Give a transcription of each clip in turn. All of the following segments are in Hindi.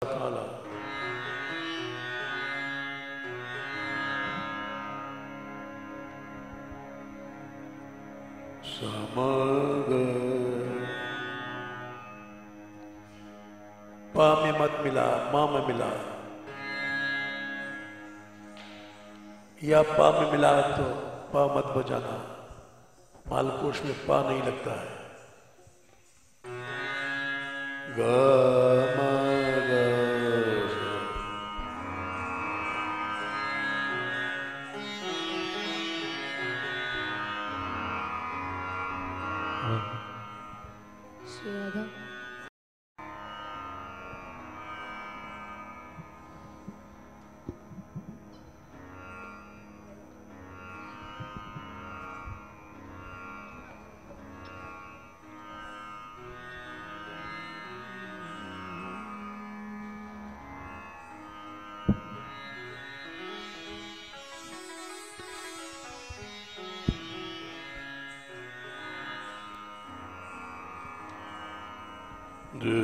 काला समग पा में मत मिला, मां में मिला, या पा में मिला तो पा मत बजाना, मालकोश में पा नहीं लगता है। ग म ग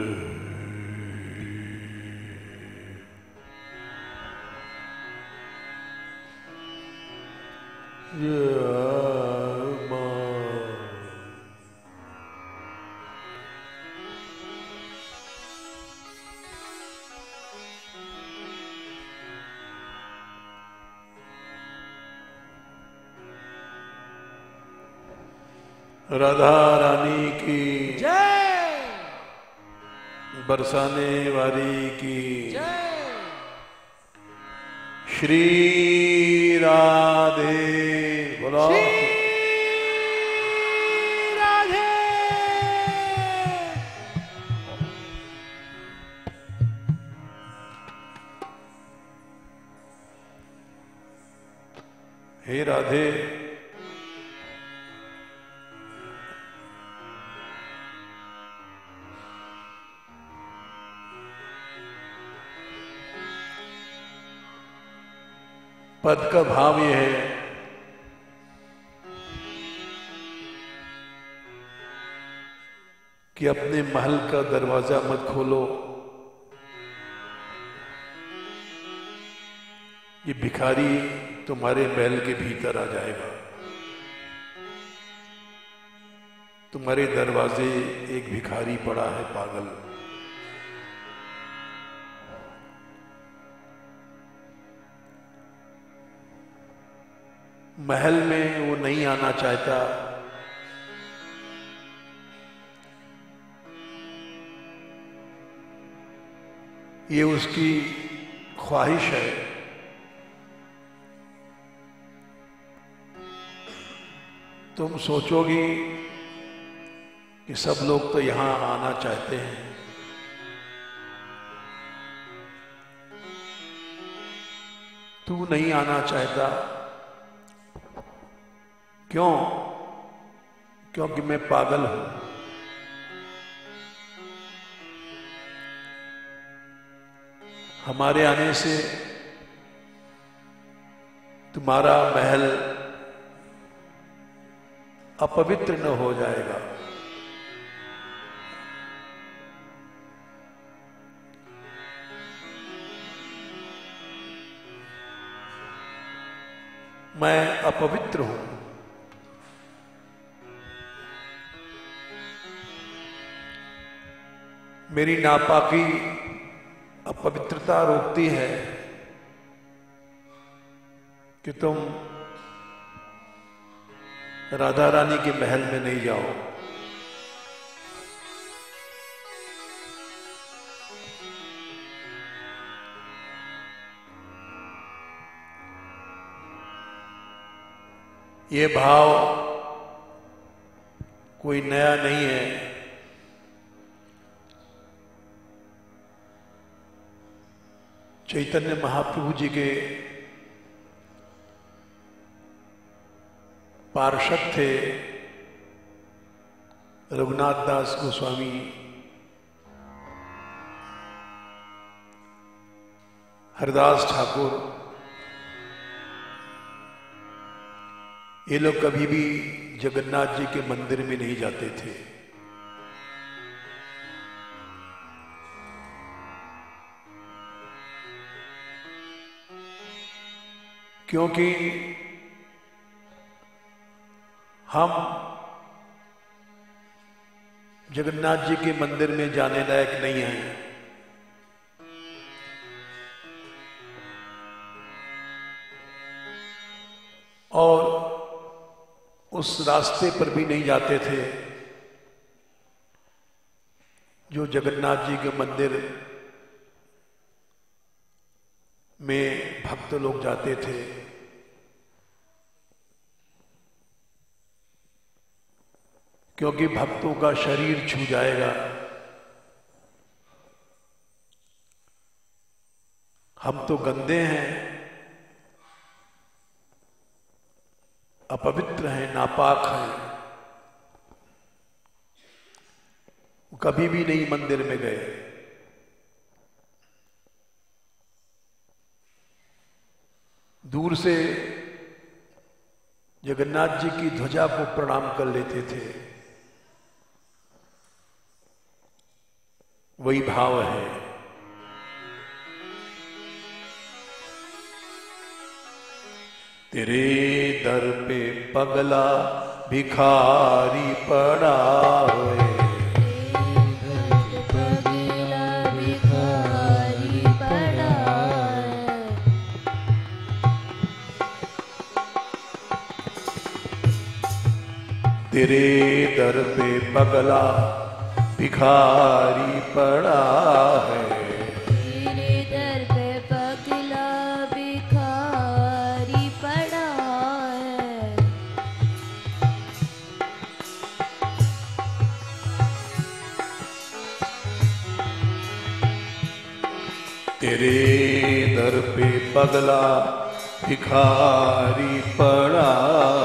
राधा रानी की जय, बरसाने वाली की जय, श्री राधे बोलो। श्री राधे। हे राधे, पद का भाव यह है कि अपने महल का दरवाजा मत खोलो, ये भिखारी तुम्हारे महल के भीतर आ जाएगा। तुम्हारे दरवाजे एक भिखारी पड़ा है पागल। महल में वो नहीं आना चाहता, ये उसकी ख्वाहिश है। तुम सोचोगी कि सब लोग तो यहां आना चाहते हैं, तू नहीं आना चाहता। क्यों? क्योंकि मैं पागल हूं। हमारे आने से तुम्हारा महल अपवित्र न हो जाएगा। मैं अपवित्र हूं। मेरी नापाकी अपवित्रता रोकती है कि तुम राधा रानी के महल में नहीं जाओ। ये भाव कोई नया नहीं है। चैतन्य महाप्रभु जी के पार्षद थे रघुनाथ दास गोस्वामी। हरदास ठाकुर, ये लोग कभी भी जगन्नाथ जी के मंदिर में नहीं जाते थे। क्योंकि हम जगन्नाथ जी के मंदिर में जाने लायक नहीं हैं। और उस रास्ते पर भी नहीं जाते थे जो जगन्नाथ जी के मंदिर में भक्त लोग जाते थे। क्योंकि भक्तों का शरीर छू जाएगा, हम तो गंदे हैं, अपवित्र हैं, नापाक हैं, कभी भी नहीं मंदिर में गए। दूर से जगन्नाथ जी की ध्वजा को प्रणाम कर लेते थे। वही भाव है। तेरे दर पे पगला भिखारी पड़ा है, तेरे दर पे पगला भिखारी पड़ा है, तेरे दर पे पगला भिखारी पड़ा है। तेरे दर पे पगला भिखारी पड़ा है,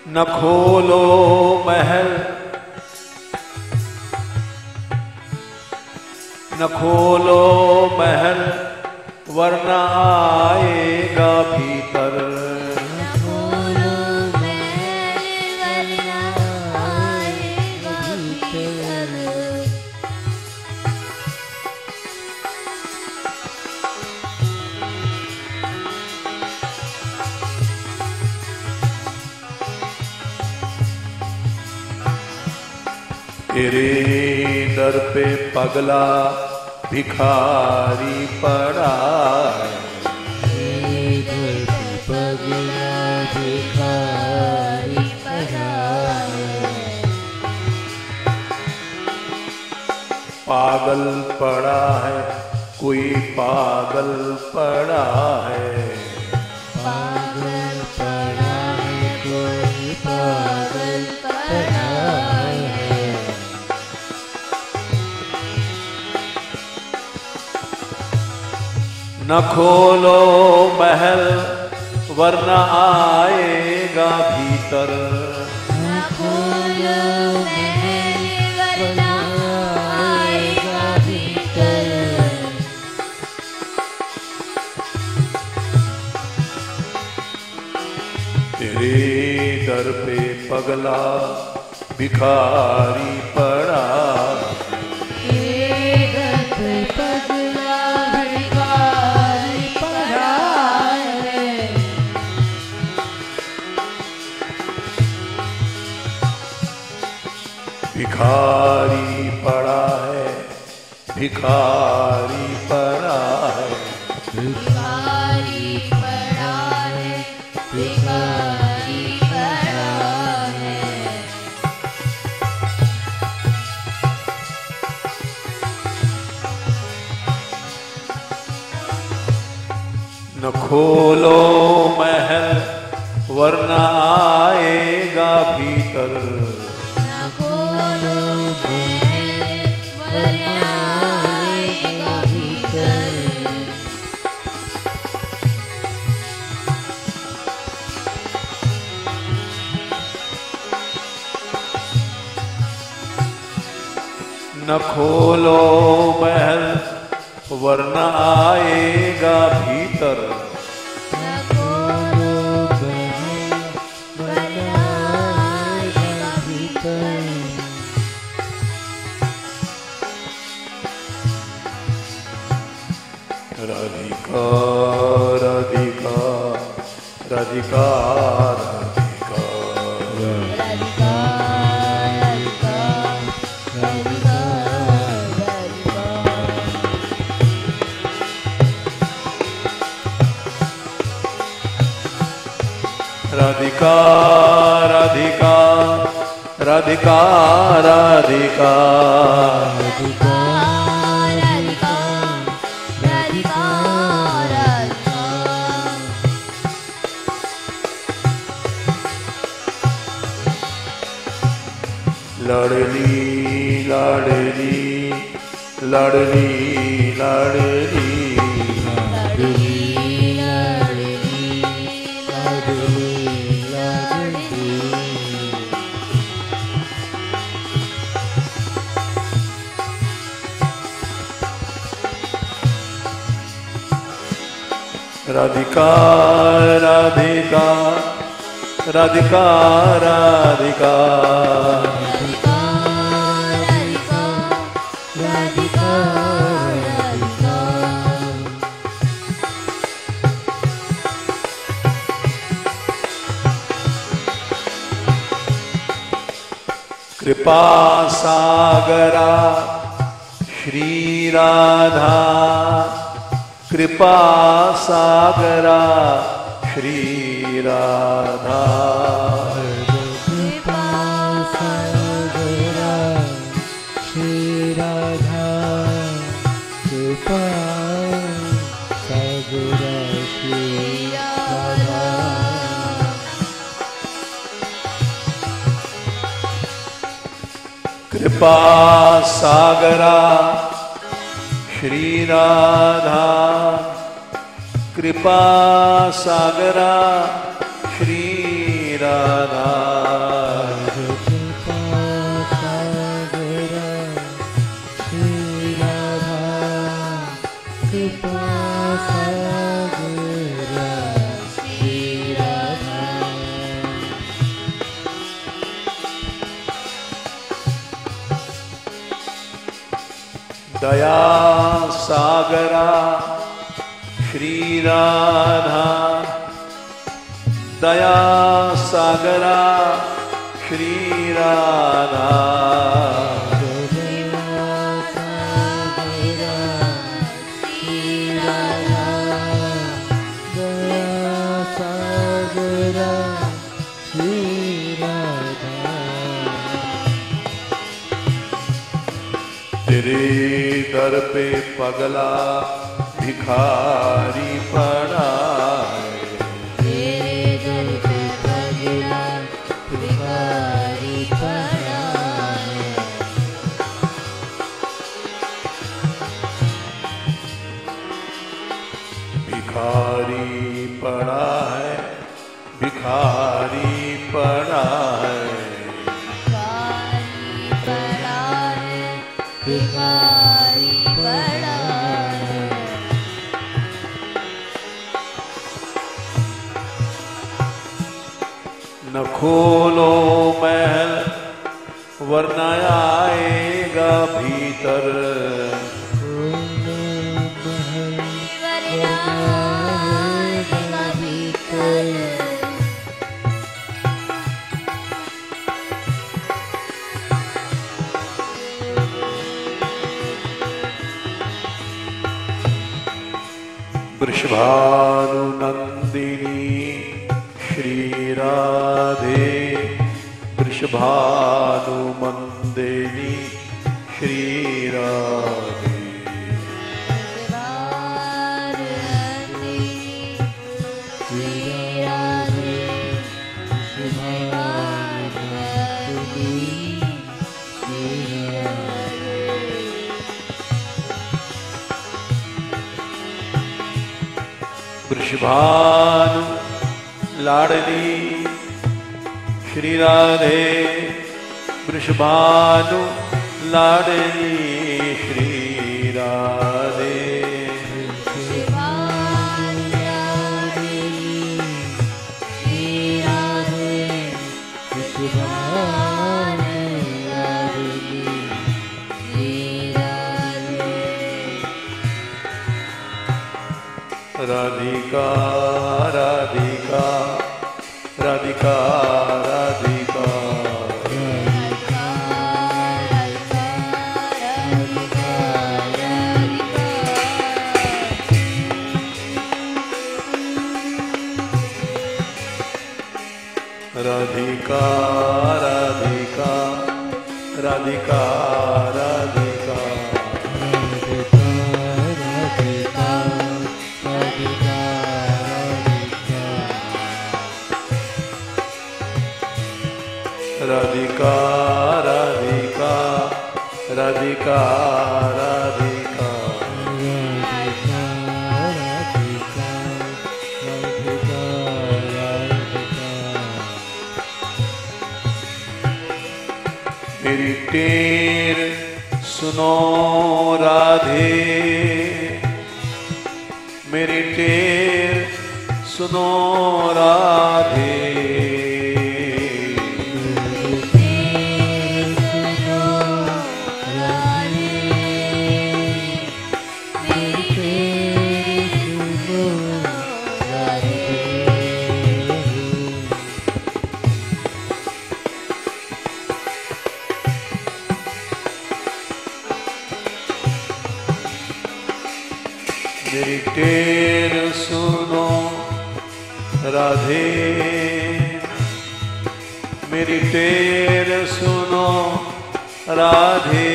न खोलो महल, न खोलो महल, वरना आएगा भीतर, न खोलो महल, वरना आएगा भीतर। तेरे दर पे पगला भिखारी पड़ा है, तेरे दर पे पगला भिखारी पड़ा है। पागल पड़ा है, कोई पागल पड़ा है, पागल पड़ा है, कोई पागल पड़ा है। न खोलो महल, वरना आएगा भीतर, न खोलो महल, वरना आएगा भीतर। तेरे दर पे पगला भिखारी पड़ा, तेरे दर पे पगला भिखारी पड़ा है। भिखारी पड़ा है, भिखारी पड़ा है, भिखारी पड़ा है, भिखारी पड़ा है। न खोलो महल, वरना आएगा भीतर, न खोलो महल, वरना आएगा भीतर। न खोलो महल, वरना आएगा भीतर, न राधिका राधिका राधिका राधिका राधिका राधिका राधिका राधिका राधिका राधिका राधिका लाडली लाडली लाडली लाडली राधिका राधिका राधिका राधिका कृपा सागरा श्री राधा कृपा सागरा श्री राधा कृपा सागरा श्री राधा कृपा सागरा श्री राधा कृपा सागरा श्री राधा कृपा सागरा श्री राधा कृपा सागरा श्री राधा कृपा सागरा श्री राधा दया सागरा श्री राधा दया सागरा श्री राधा तेरे दर पे पगला भिखारी पड़ा है तेरे दर पे पगला भिखारी पड़ा है भिखारी पड़ा है भिखारी पड़ा है भिखारी पड़ा है न खोलो महल वरना आएगा भीतर वृषभानुनंदिनी श्री राधे वृषभानुमंदिनी श्री राधे वृषभानु लाडली श्री राधे वृषभानु लाडली श्री राधे राधिका राधिका राधिका राधिका राधिका राधिका राधिका राधिका राधिका राधिका राधिका राधिका मेरी टेर सुनो राधे, मेरी टेर सुनो राधे, मेरी टेर सुनो राधे, मेरी टेर सुनो राधे,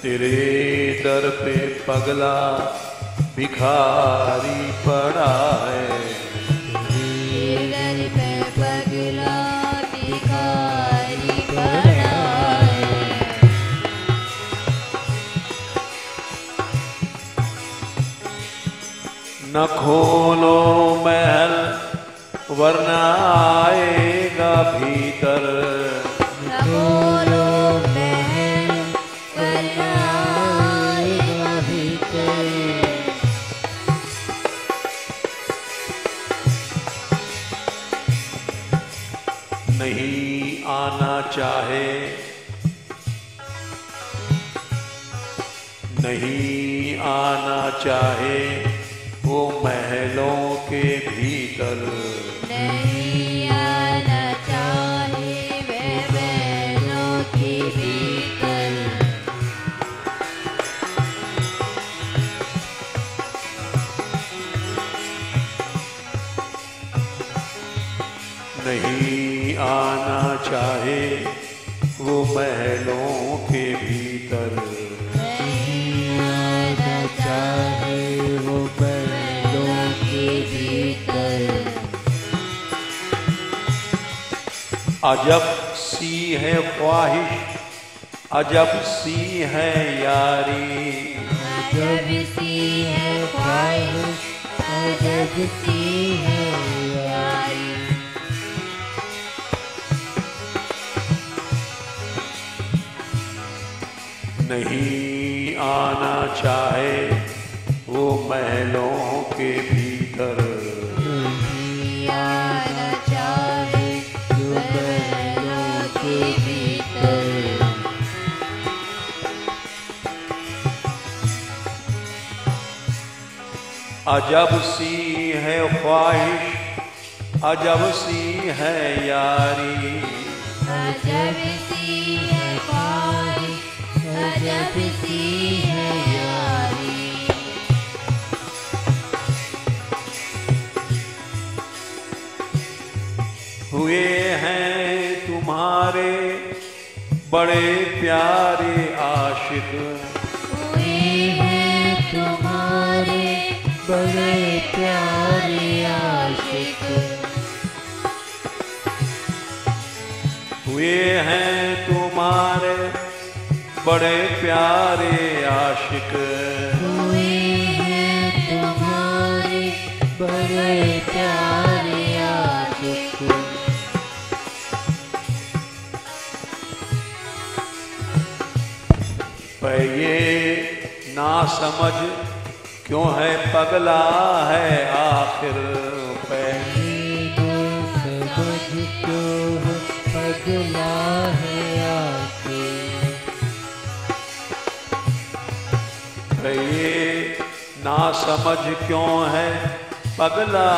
तेरे दर पे पगला भिखारी पड़ा है, तेरे दर पे पगला भिखारी पड़ा है, न खोलो महल वरना आएगा भीतर, न खोलो महल वरना आएगा भीतर, नहीं आना चाहे, नहीं आना चाहे वो महलों के भीतर, नहीं आना चाहे वे महलों के भीतर, नहीं आना चाहे वो महलों के भीतर, नहीं आना चाहे वो महलों के भीतर, अजब सी है ख्वाहिश, अजब सी है यारी, अजब सी है ख्वाहिश, अजब सी है यारी, नहीं आना चाहे वो महलों के भीतर, नहीं आना चाहे वो महलों के भीतर, अजब सी है ख्वाहिश, अजब सी है यारी, अजब सी है ख्वाहिश, अजब सी है यारी, हुए हैं तुम्हारे बड़े प्यारे आशिक, हुए हैं तुम्हारे बड़े प्यारे आशिक, हुए हैं तुम्हारे बड़े प्यारे आशिक, हुए हैं तुम्हारे बड़े प्यारे आशिक, पे ये ना समझ क्यों है पगला है आखिर पे समझ क्यों है पगला है आखिर पे ये ना समझ क्यों है पगला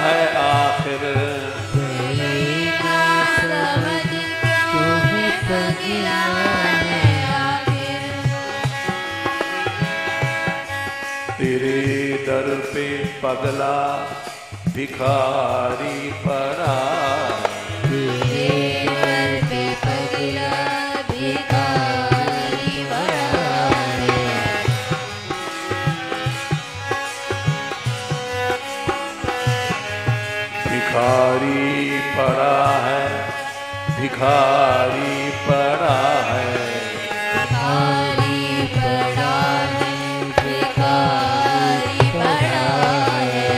है आखिर तेरे दर पे पगला भिखारी पड़ा तेरे दर पे पगला भिखारी पड़ा है भिखारी पड़ा है भिखारी पड़ा है भिखारी पड़ा है भिखारी पड़ा है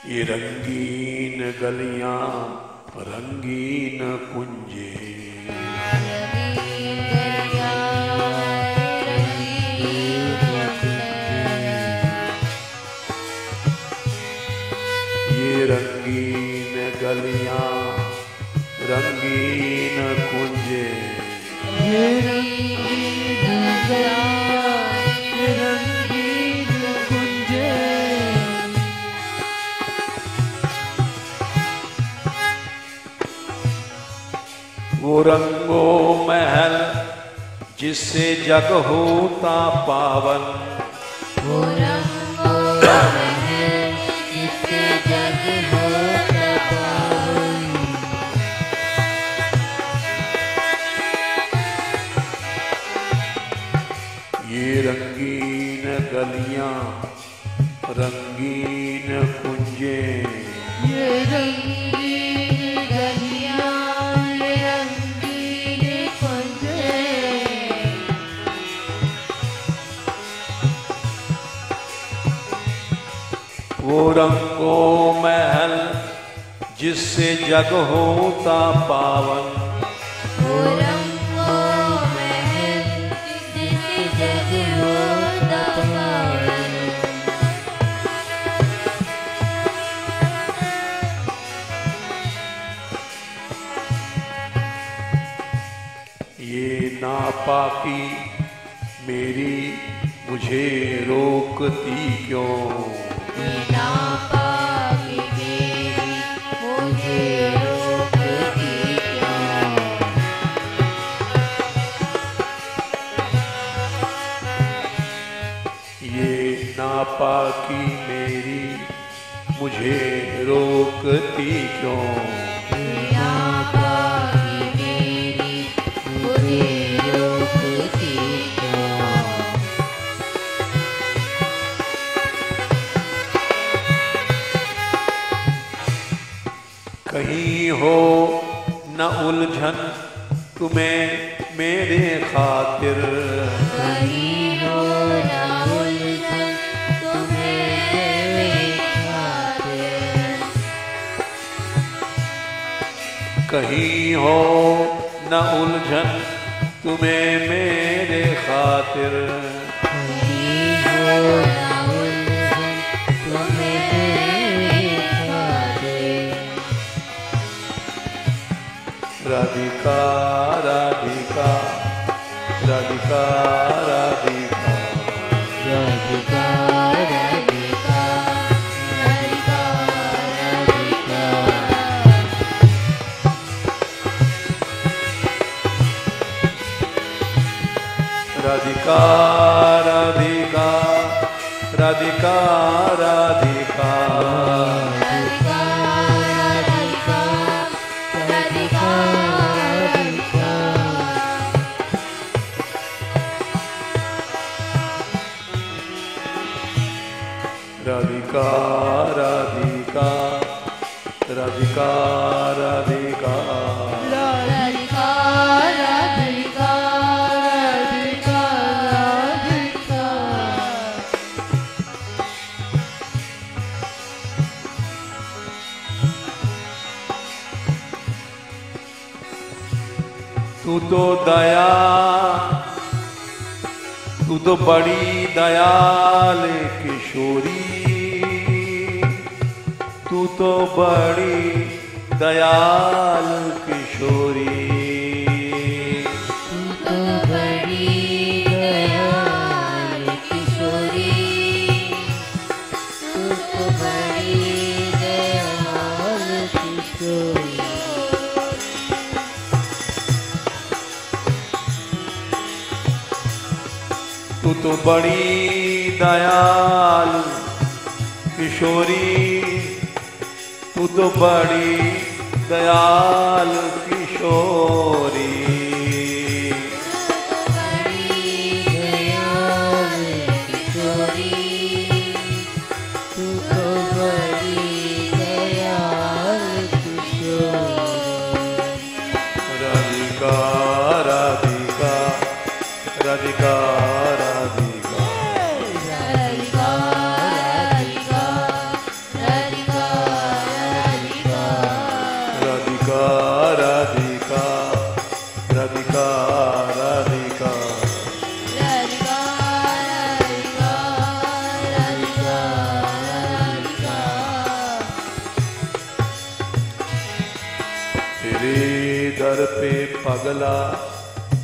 ये रंगीन गलियां रंगीन कुंजे ये रंगीन गलियां रंगीन कुंजे ये रंगीन गलियां ये रंगीन कुंजे वो रंगो महल जिससे जग होता पावन वो रंगो महल जिससे जग होता पावन ये रंगीन गलियां रंगीन कुंजे ये रंगीन गलियां ये रंगीन कुंजे वो रंगो महल जिससे जग होता पावन वो रंगो महल जिससे जग होता पावन ये नापाकी मेरी मुझे रोकती क्यों नापाकी मेरी मुझे रोकती क्यों ये नापाकी मेरी मुझे रोकती क्यों नापाकी मेरी मुझे रोकती क्यों कहीं हो न उलझन तुम्हें मेरे खातिर कहीं हो ना उलझन तुम्हें मेरे खातिर कहीं हो न उलझन तुम्हें मेरे खातिर कहीं हो ना उलझन तुम्हें मेरे खातिर राधिका राधिका राधिका राधिका राधिका राधिका राधिका राधिका राधिका राधिका राधिका राधिका राधिका राधिका राधिका राधिका राधिका राधिका राधिका तू तो दया, तू तो बड़ी दयाल किशोरी, तू तो बड़ी दयाल किशोरी, तू तो बड़ी दयाल किशोरी, तू तो बड़ी दयाल किशोरी। तू तो बड़ी दयाल किशोरी, तू तो बड़ी दयाल किशोरी, तू तो बड़ी दयाल किशोरी। राधिका राधिका राधिका दर पे पगला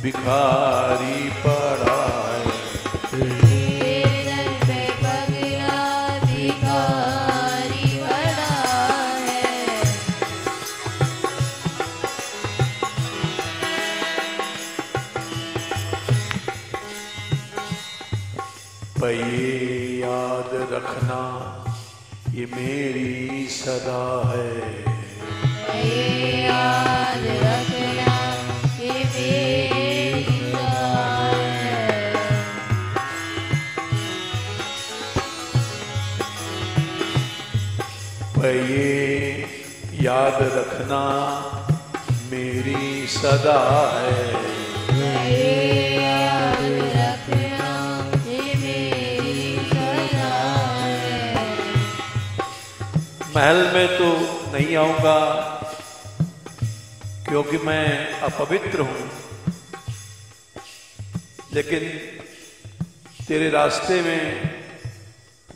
भिखारी पड़ा है, तेरे दर पे पगला भिखारी पड़ा है। पर ये याद रखना ये मेरी सदा है, याद रखना ये मेरी सदा है। पर ये याद रखना मेरी सदा है, याद रखना ये मेरी सदा है। महल में तो नहीं आऊंगा क्योंकि मैं अपवित्र हूं, लेकिन तेरे रास्ते में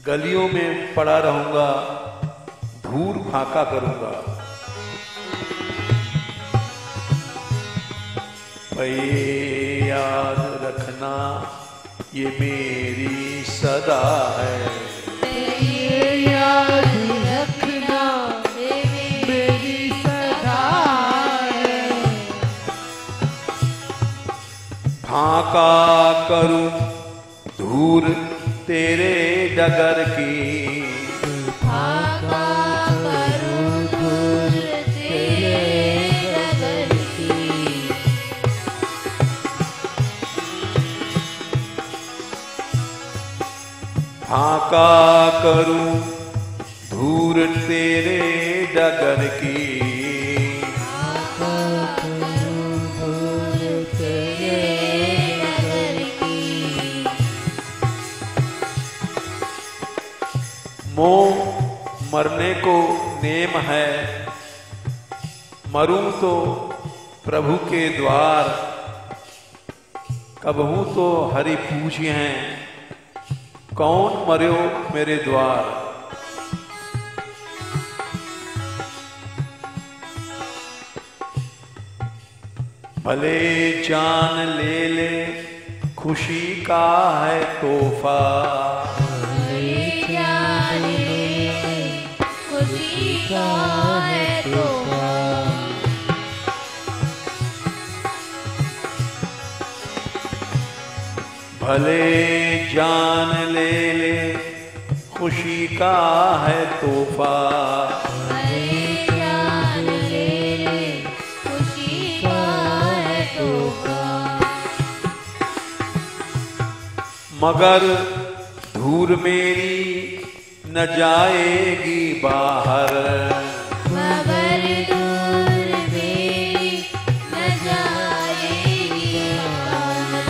गलियों में पड़ा रहूंगा, धूल फाका करूंगा। ये याद रखना ये मेरी सदा है, ये याद रखना ये मेरी सदा है। फाका करूं धूल तेरे डगर की, फाका करूं धूल तेरे डगर की। फाका करूं धूल तेरे डगर की, मोह मरने को नेम है, मरूं तो प्रभु के द्वार, कबहू तो हरि पूछे हैं कौन मर्यो मेरे द्वार। भले जान ले ले खुशी का है तोहफा, खुशी का है तोहफा। भले जान ले ले खुशी का है तोहफा, भले जान ले ले खुशी का है तोहफा। मगर धूल मेरी न जाएगी बाहर, मगर दूर मेरी न जाएगी बाहर।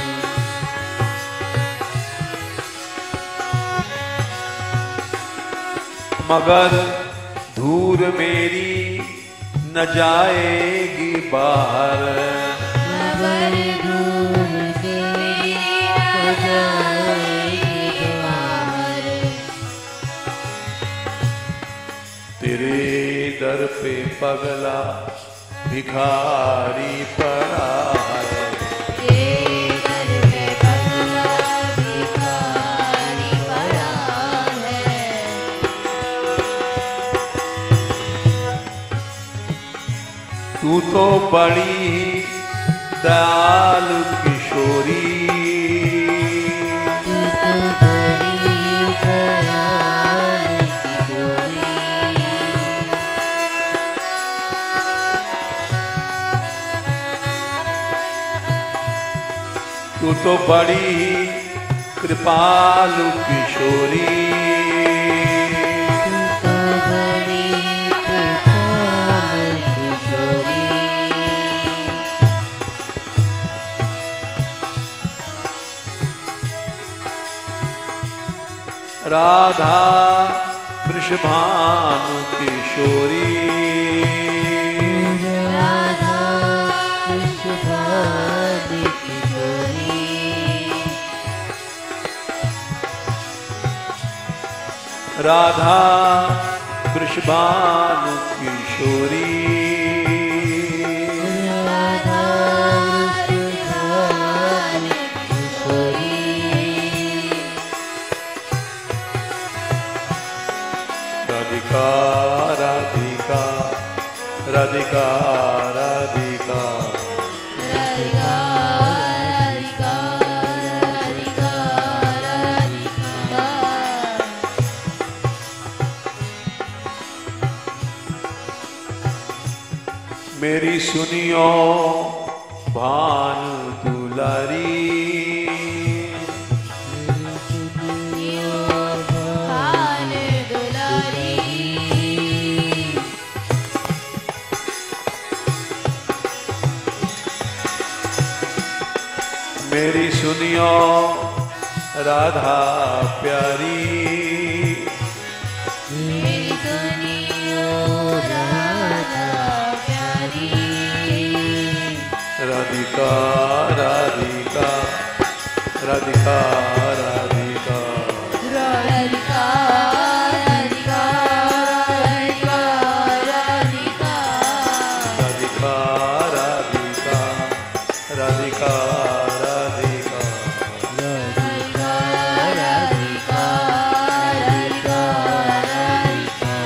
मगर धूल मेरी न जाएगी बाहर, मगर खबर दूर मेरी न जाएगी बाहर। तेरे दर पे पगला भिखारी पड़ा है। तेरे दर पे पगला भिखारी पड़ा है। तू तो बड़ी दयालु किशोरी, तू तो बड़ी दयालु किशोरी। तू तो बड़ी कृपालु किशोरी। तू तो बड़ी कृपालु किशोरी। राधा वृषभानु किशोरी। राधा वृषभानु किशोरी। राधा वृषभानु किशोरी। राधा वृषभानु किशोरी। राधिका राधिका राधिका राधिका राधिका राधिका राधिका राधिका। मेरी सुनियो भानु दुलारी। भान दुलारी। मेरी सुनियो राधा प्यारी। मेरी सुनियो राधा प्यारी। राधिका राधिका राधिका राधिका राधिका राधिका राधिका राधिका। राधिका राधिका राधिका राधिका राधिका राधिका राधिका राधिका।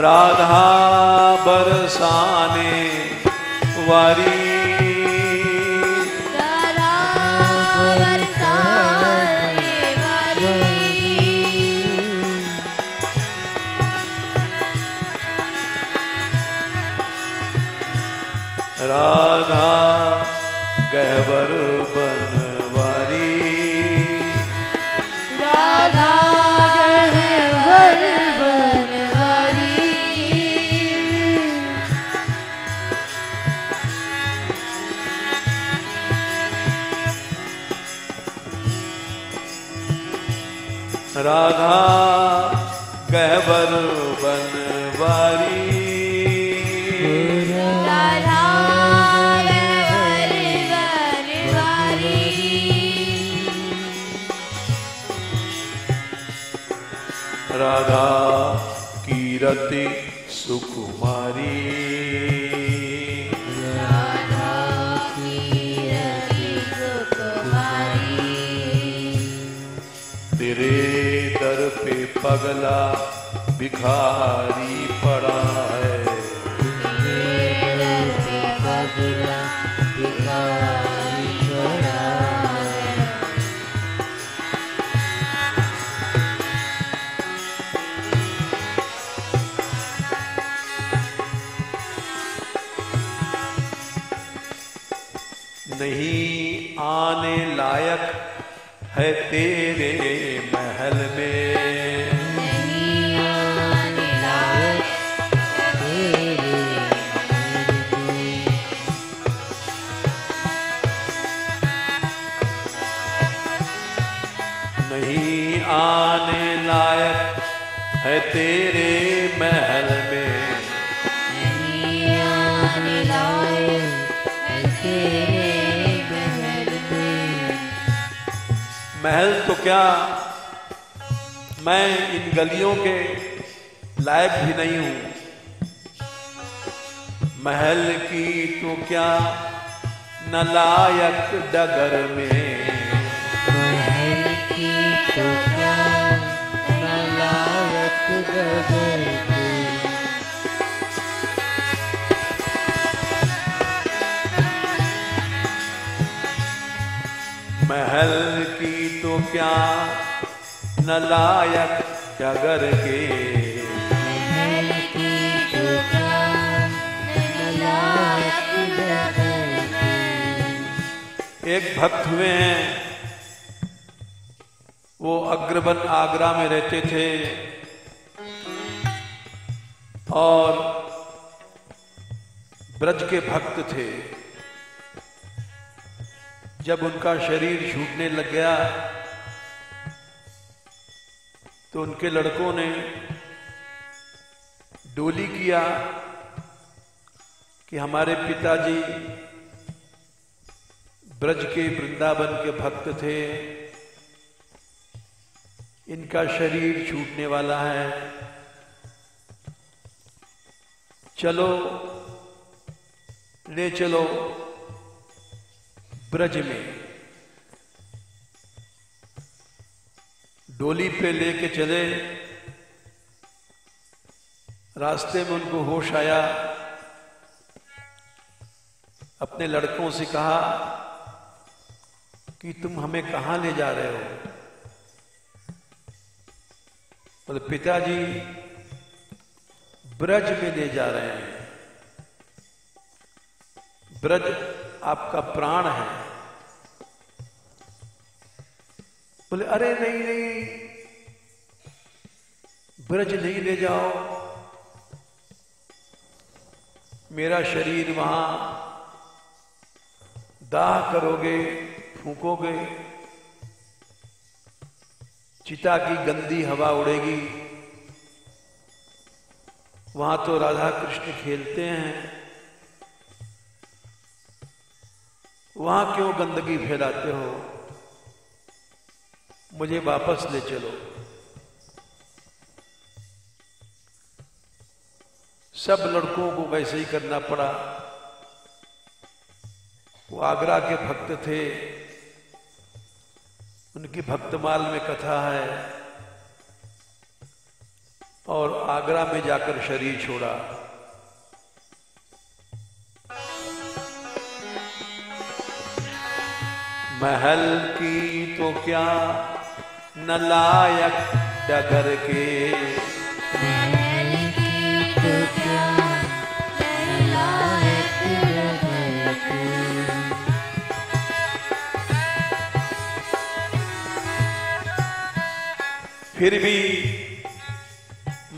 राधा बरसाने वारी। राधा बरसाने वाली। राधा गहवर बनवारी। राधा गहवर बनवारी। राधा गहवर बनवारी। राधा गहवर बनवारी। राधा कीरति सुकुमारी। राधा कीरति सुकुमारी। तेरे दर पे पगला भिखारी पड़ा है। तेरे दर पे पगला भिखारी पड़ा है। नहीं आने लायक है तेरे महल में। नहीं आने लायक तेरे महल में। नहीं आने लायक है तेरे महल तेरे महल में। महल तो क्या, मैं इन गलियों के लायक भी नहीं हूं। महल की तो क्या न लायक डगर में, महल की तो क्या न लायक डगर में। महल की तो क्या न लायक डगर के, महल की तो क्या न लायक डगर के। एक भक्त हुए हैं, वो अग्रवन आगरा में रहते थे और ब्रज के भक्त थे। जब उनका शरीर छूटने लग गया तो उनके लड़कों ने डोली किया कि हमारे पिताजी ब्रज के वृंदावन के भक्त थे, इनका शरीर छूटने वाला है, चलो ले चलो ब्रज में। डोली पे लेके चले। रास्ते में उनको होश आया, अपने लड़कों से कहा कि तुम हमें कहां ले जा रहे हो? बोले पिताजी ब्रज में ले जा रहे हैं, ब्रज आपका प्राण है। बोले अरे नहीं नहीं, ब्रज नहीं ले जाओ, मेरा शरीर वहां दाह करोगे, फूकोगे, चिता की गंदी हवा उड़ेगी, वहां तो राधा कृष्ण खेलते हैं, वहां क्यों गंदगी फैलाते हो? मुझे वापस ले चलो। सब लड़कों को वैसे ही करना पड़ा। वो आगरा के भक्त थे, उनकी भक्तमाल में कथा है, और आगरा में जाकर शरीर छोड़ा। महल की तो क्या न लायक डगर के, महल की तो क्या न लायक डगर के। फिर भी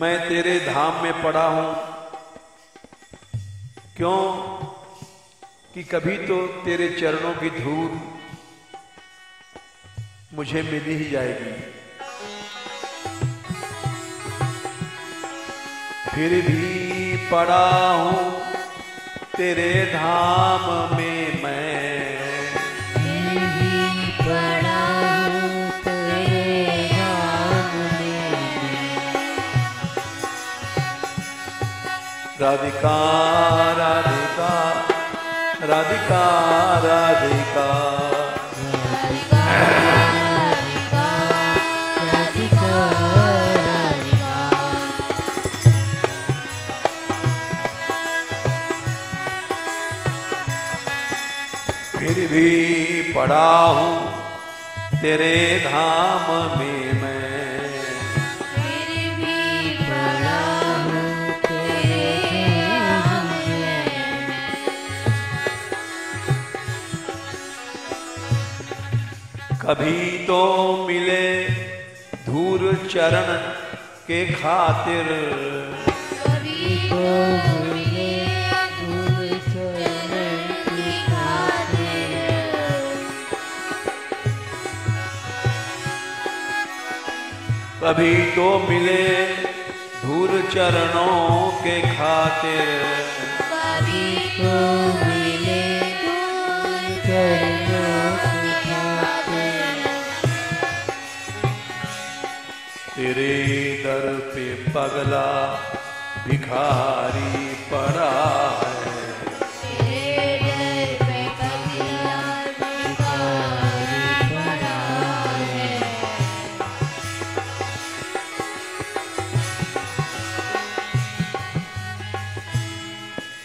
मैं तेरे धाम में पड़ा हूं। क्यों? कि कभी तो तेरे चरणों की धूल मुझे मिल ही जाएगी। फिर भी पड़ा हूं तेरे धाम में मैं, फिर भी पड़ा हूँ तेरे धाम में। राधिका राधिका राधिका राधिका, फिर भी पड़ा हूं तेरे धाम में मैं, फिर भी पड़ा हूँ तेरे धाम में। कभी तो मिले धूल चरण के खातिर, कभी तो मिले धूल चरण की खातिर। कभी तो मिले धूल चरणों के खातिर, कभी तो मिले धूल चरणों से खाते तेरे दर पे पगला भिखारी पड़ा है। तेरे दर पे पगला भिखारी पड़ा है।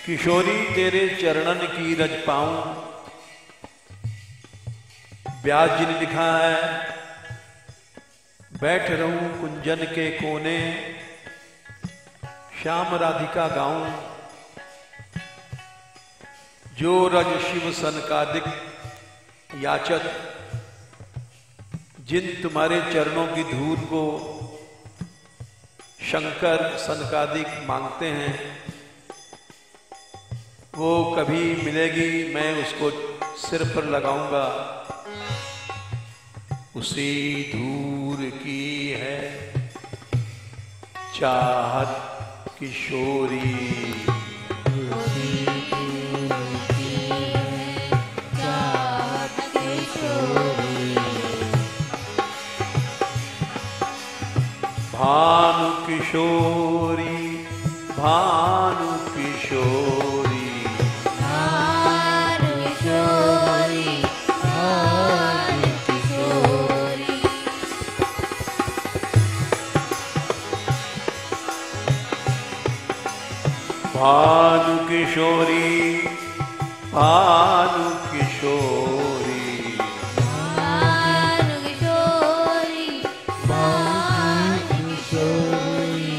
किशोरी तेरे चरणन की रज पाऊं, व्यास जी ने लिखा है, बैठ रहूं कुंजन के कोने, श्याम राधिका गाऊं, जो रज शिव सनकादिक याचत, जिन तुम्हारे चरणों की धूल को शंकर सनकादिक मांगते हैं, वो कभी मिलेगी मैं उसको सिर पर लगाऊंगा। उसी धूर की है चाहत किशोरी, भानु किशोरी, भानु किशोरी, भानु किशोरी, भानु किशोरी। भानु किशोरी, भानु किशोरी, भानु किशोरी, भानु किशोरी।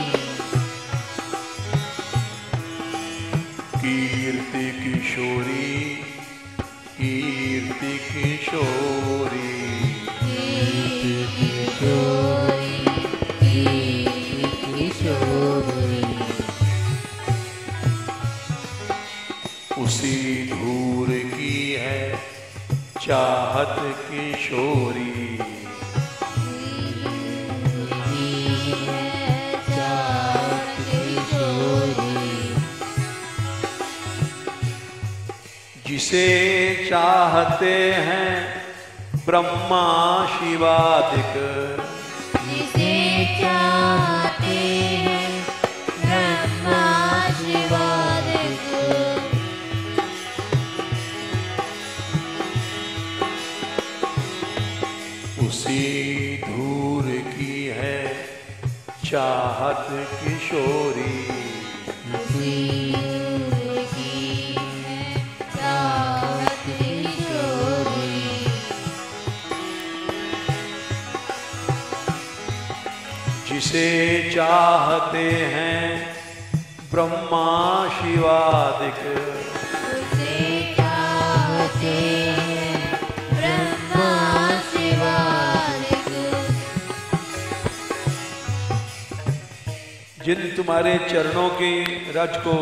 कीर्ति किशोरी, कीर्ति किशोरी, कीर्ति किशोरी, कीर्ति किशोरी। उसी धूर की है चाहत किशोरी, जिसे चाहते हैं ब्रह्मा शिवादिक, जिसे चाहते हैं ब्रह्मा शिवादिक, उसी धूर की है चाहत किशोरी, जिसे चाहते हैं ब्रह्मा शिवादिक, उसे चाहते हैं ब्रह्मा शिवादिक। जिन तुम्हारे चरणों की रज को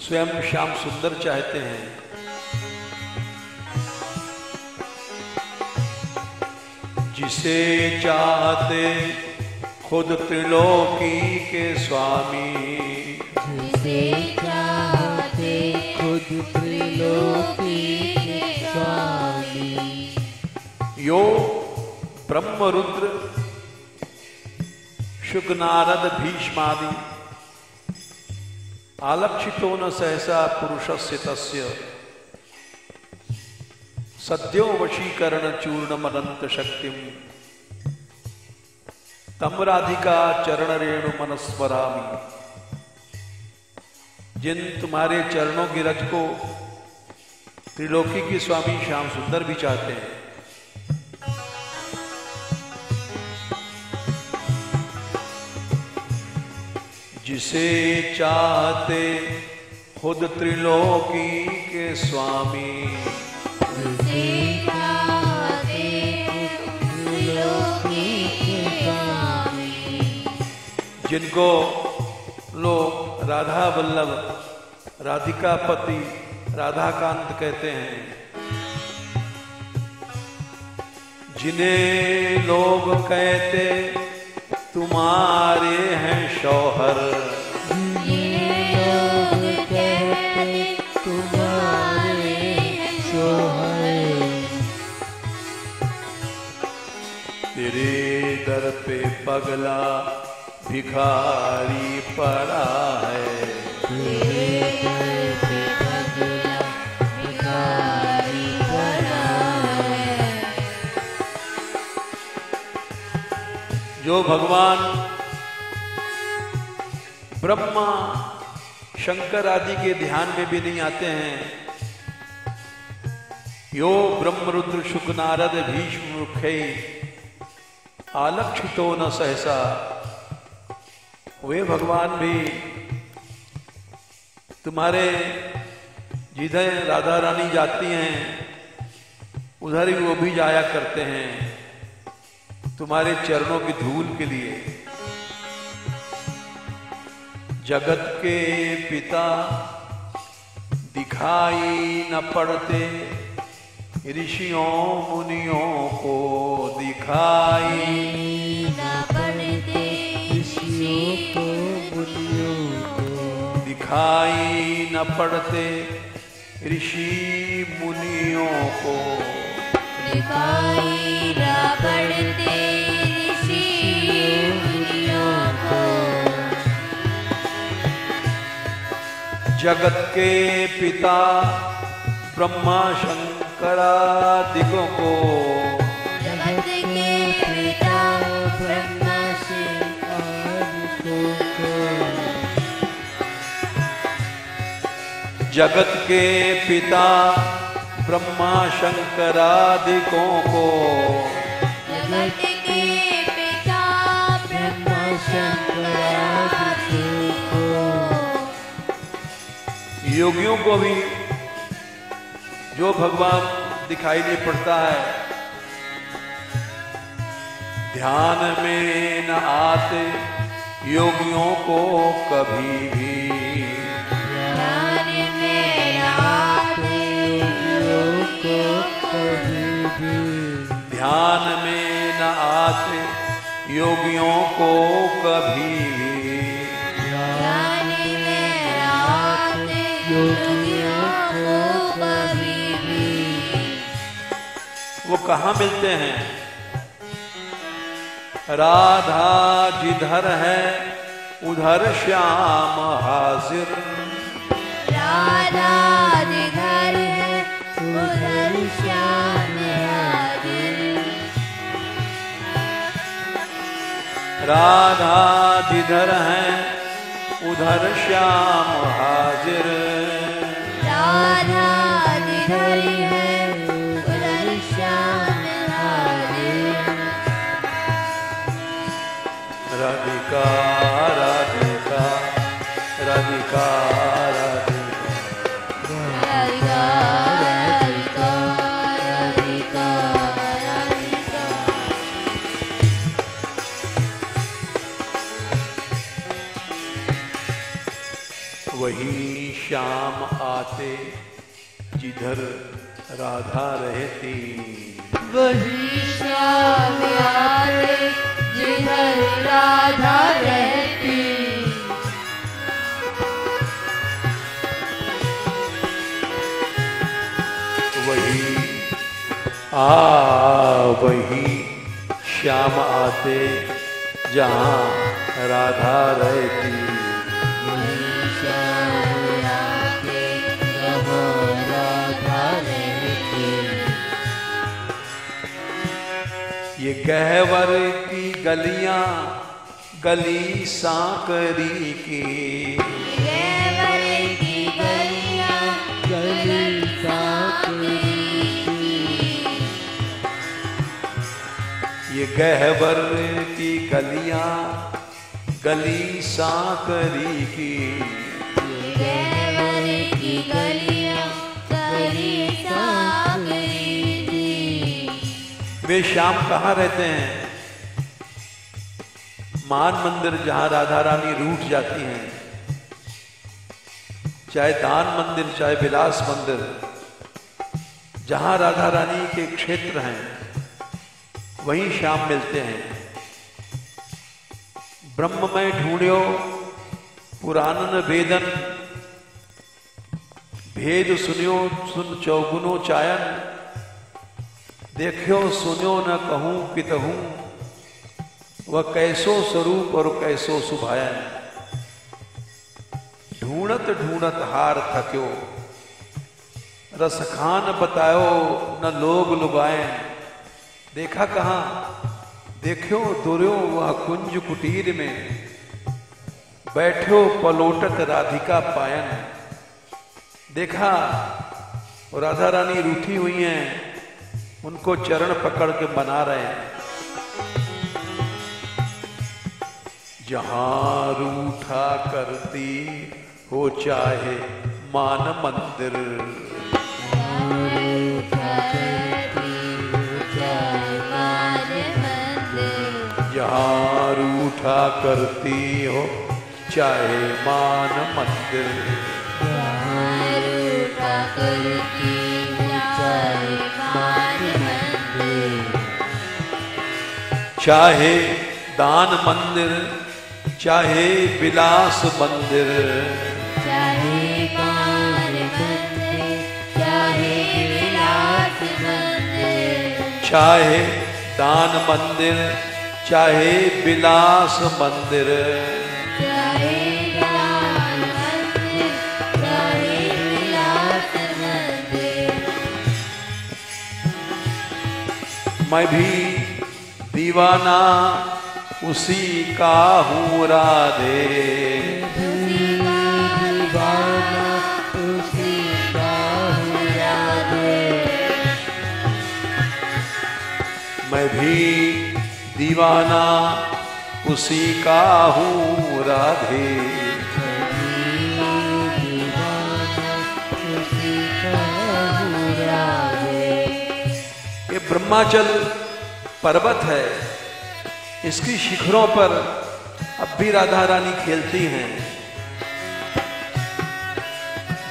स्वयं श्याम सुंदर चाहते हैं, जिसे चाहते खुद त्रिलोकी के स्वामी, जिसे चाहते खुद त्रिलोकी के स्वामी। यो ब्रह्म रुद्र शुक नारद भीष्मादि आलक्षितो न सहसा पुरुषस्य तस्य, सद्यो वशीकरण चूर्णमनंत शक्तिम, तम राधिका चरण रेणु मनस्वरामी। जिन तुम्हारे चरणों की रज को त्रिलोकी की स्वामी श्याम सुंदर भी चाहते हैं, जिसे चाहते खुद त्रिलोकी के स्वामी, जिसे चाहते त्रिलोकी के स्वामी। जिनको लोग राधा वल्लभ, राधिका पति, राधाकांत कहते हैं, जिन्हें लोग कहते तुम्हारे हैं शौहर, जिन्हें लोग कहते तुम्हारे हैं शौहर। पे पगला भिखारी पड़ा है। तेरे दर पे पगला भिखारी पड़ा है। जो भगवान ब्रह्मा शंकर आदि के ध्यान में भी नहीं आते हैं, यो ब्रह्म रुद्र शुक नारद भीष्म मुखे आलक्षितो न सहसा, वे भगवान भी तुम्हारे जिधर राधा रानी जाती हैं उधर ही वो भी जाया करते हैं तुम्हारे चरणों की धूल के लिए। जगत के पिता दिखाई न पड़ते, ऋषियों मुनियों को दिखाई न पड़ते, ऋषियों को मुनियों को दिखाई न पड़ते, ऋषि मुनियों को दिखाई न पड़ते, ऋषि मुनियों को। जगत के पिता ब्रह्मा शंकरादिकों को, जगत के पिता ब्रह्मा शंकरादिकों को, जगत के पिता ब्रह्मा शंकरादिकों को, जगत के पिता ब्रह्मा शंकरादिकों को। योगियों को भी जो भगवान दिखाई नहीं पड़ता है, ध्यान में न आते योगियों को कभी भी, ध्यान में न आते योगियों को कभी भी, ध्यान में न आते योगियों को कभी भी। ध्यान में न आते योगियों को कभी भी। वो कहाँ मिलते हैं? राधा जिधर है उधर श्याम हाजिर, राधा जिधर है उधर श्याम हाजिर, राधा जिधर है उधर श्याम हाजिर, राधा जिधर है उधर श्याम हाजिर। राधिका राधिका राधिका राधिका राधिका राधिका राधिका। वही श्याम आते जिधर राधा रहती, वही श्याम आते जिधर राधा रहती, वही वही श्याम आते जहाँ राधा रहती, वही श्याम आते जहाँ राधा रहती। ये गहवर की गलियां गली सांकरी की, गहवर की गलियां गली सांकरी की, ये गहवर की गलियां गली सांकरी की, गहवर की गलियां गली सांकरी की। वे श्याम कहाँ रहते हैं? मान मंदिर जहां राधा रानी रूठ जाती हैं, चाहे दान मंदिर चाहे विलास मंदिर, जहां राधा रानी के क्षेत्र हैं वहीं श्याम मिलते हैं। ब्रह्म में ढूंढ्यो पुराणन वेदन, भेद सुनियो सुन चौगुनो चायन, देखियो सुनियो न कहूं पितहूं, वह कैसो स्वरूप और कैसो सुभायन। ढूंढत ढूंढत हार थक्यो, रस खान बतायो न लोग लुगाएं। देखा कहां, देखो दुर्यो वह कुंज कुटीर में, बैठो पलोटत राधिका पायन। देखा राधा रानी रूठी हुई हैं, उनको चरण पकड़ के मना रहे हैं। जहां रूठा करती हो चाहे मान मंदिर, जहां रूठा करती हो चाहे मान मंदिर, चाहे दान मंदिर चाहे विलास मंदिर, चाहे दान मंदिर चाहे विलास मंदिर, चाहे दान मंदिर चाहे विलास मंदिर, चाहे दान मंदिर चाहे विलास मंदिर। मैं भी दीवाना उसी का हूँ राधे, दीवाना उसी का हूँ राधे। मैं भी दीवाना उसी का हूँ राधे। ये ब्रह्माचल पर्वत है, इसकी शिखरों पर अब भी राधा रानी खेलती हैं।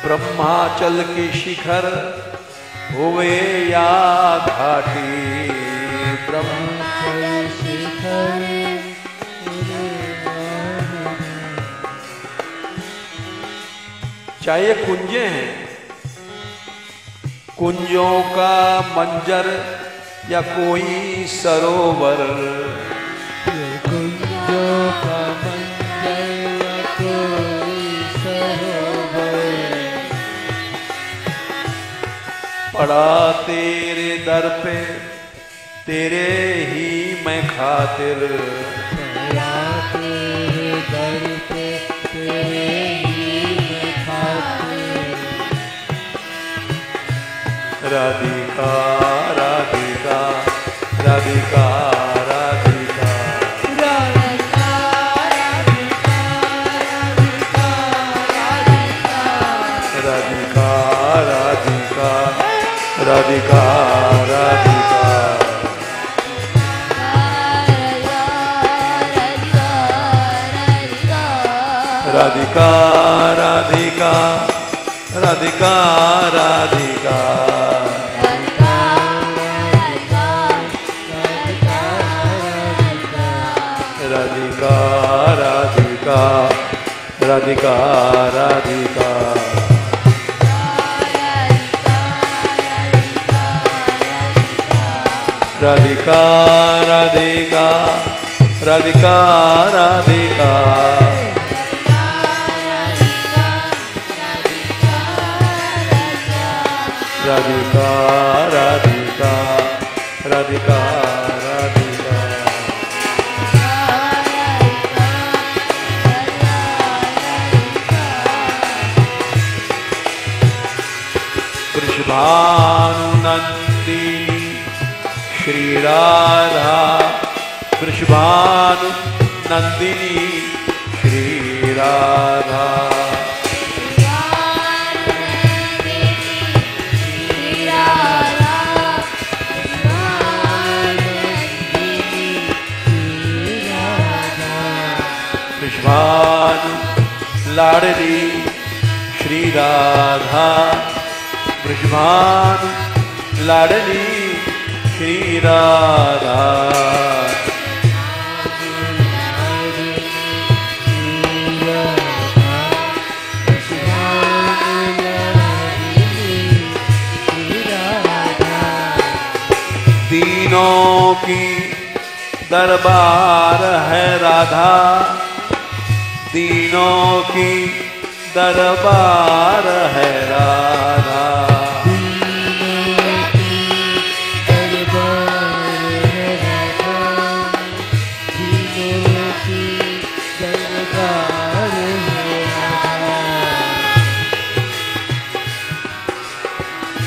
ब्रह्माचल की शिखर होवे या घाटी, ब्रह्माचल शिखर चाहे कुंजे हैं, कुंजों का मंजर या कोई सरोवर, कुंजों का मंदिर या कोई सरोवर, पड़ा तेरे दर पे तेरे ही मैं खातिर, पड़ा तेरे दर पे तेरे ही मैं खातिर। राधिका राधिका राधिका राधिका, राधिका राधिका राधिका राधिका, राधिका राधिका राधिका राधिका, राधिका राधिका राधिका राधिका, राधिका राधिका राधिका राधिका, राधिका राधिका राधिका राधिका। वृषभानुनंदिनी श्री राधा, वृषभानुनंदिनी श्री राधा, वृषभानु लाडली श्री राधा, वृषभानु लाडली श्री राधा, दीनों की दरबार है राधा, दीनों की दरबार है राधा।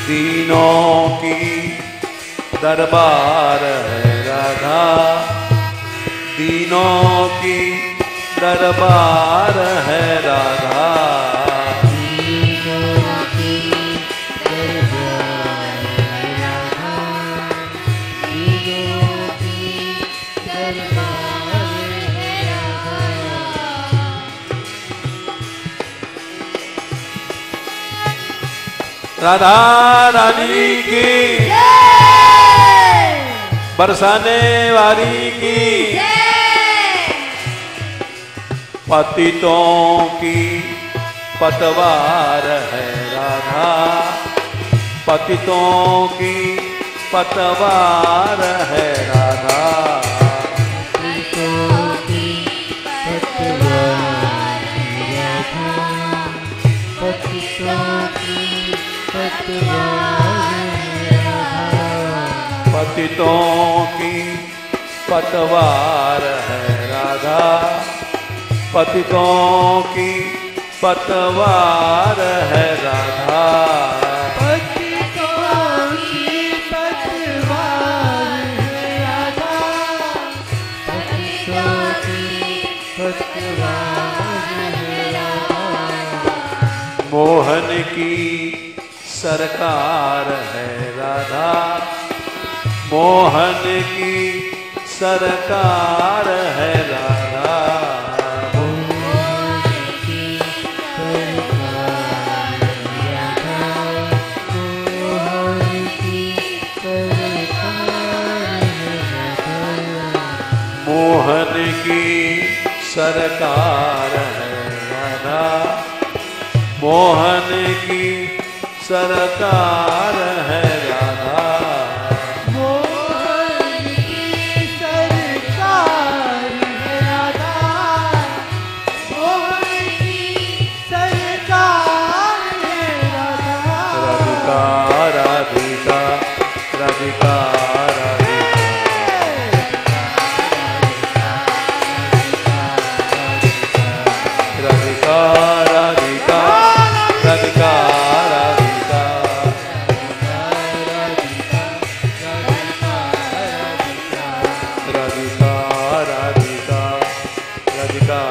दीनों की दरबार है राधा, दीनों की दरबार है राधा। राधा रानी की बरसाने वाली की, पतितों की पतवार है राधा, पतितों की पतवार है राधा। पतितों की पतवार है राधा, पतितों की पतवार है राधा। पतितों की पतवार है राधा, पतितों की पतवार है राधा। मोहन की सरकार है राधा, मोहन की सरकार है राधा। मोहन की सरकार है राधा, मोहन की सरकार है राधा। राधिका राधिका राधिका राधिका राधिका राधिका राधिका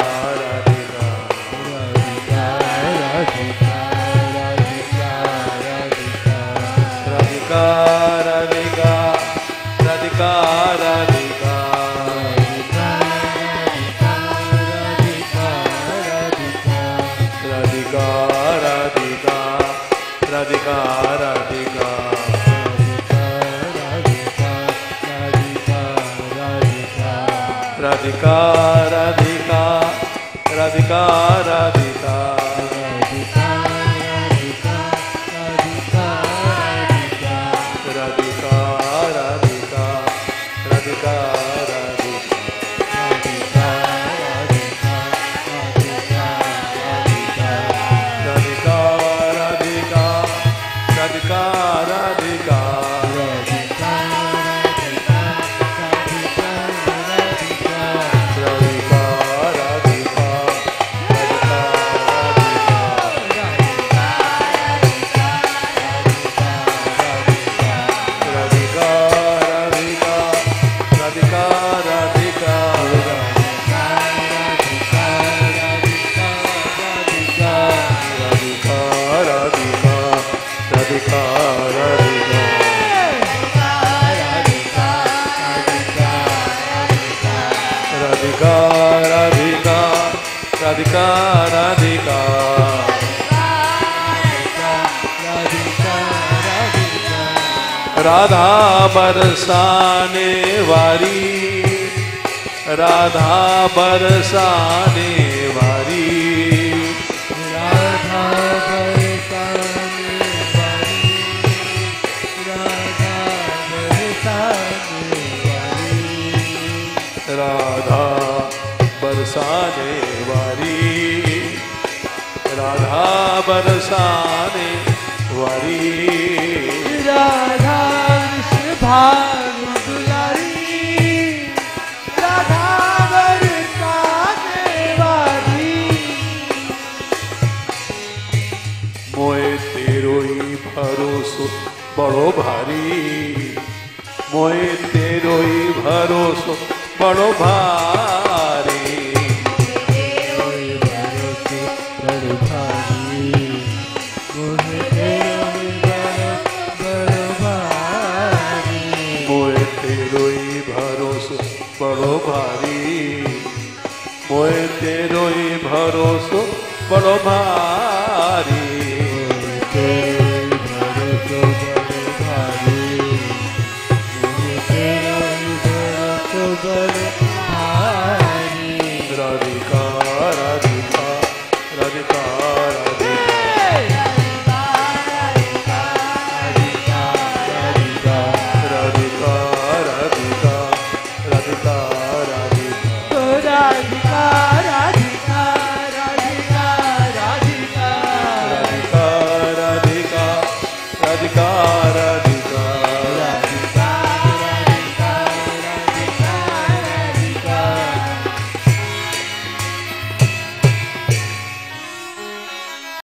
राधिका राधिका राधिका राधिका राधिका राधिका राधिका राधिका राधिका राधा बरसाने वाली, राधा बरसाने वाली, राधा बरसाने वाली, राधा बरसाने वाली, राधा बरसाने वाली, राधा बरसाने वाली, राधा भानु दुलारी, राधा बरसाने वाली। मोए तेरो ही भरोसो बड़ो भारी, मोए तेरो ही भरोसो बड़ो भारी, कोई भरोसे बड़ भारी, मोहे तेरो ही बड़ भारी। मोए तेरो ही भरोसो बड़ो भारी, मोए तेरो ही भरोसो बड़ो भारी, तेरो ही भरोसो बड़ भारी, मोहे तेरो ही भरोसो बड़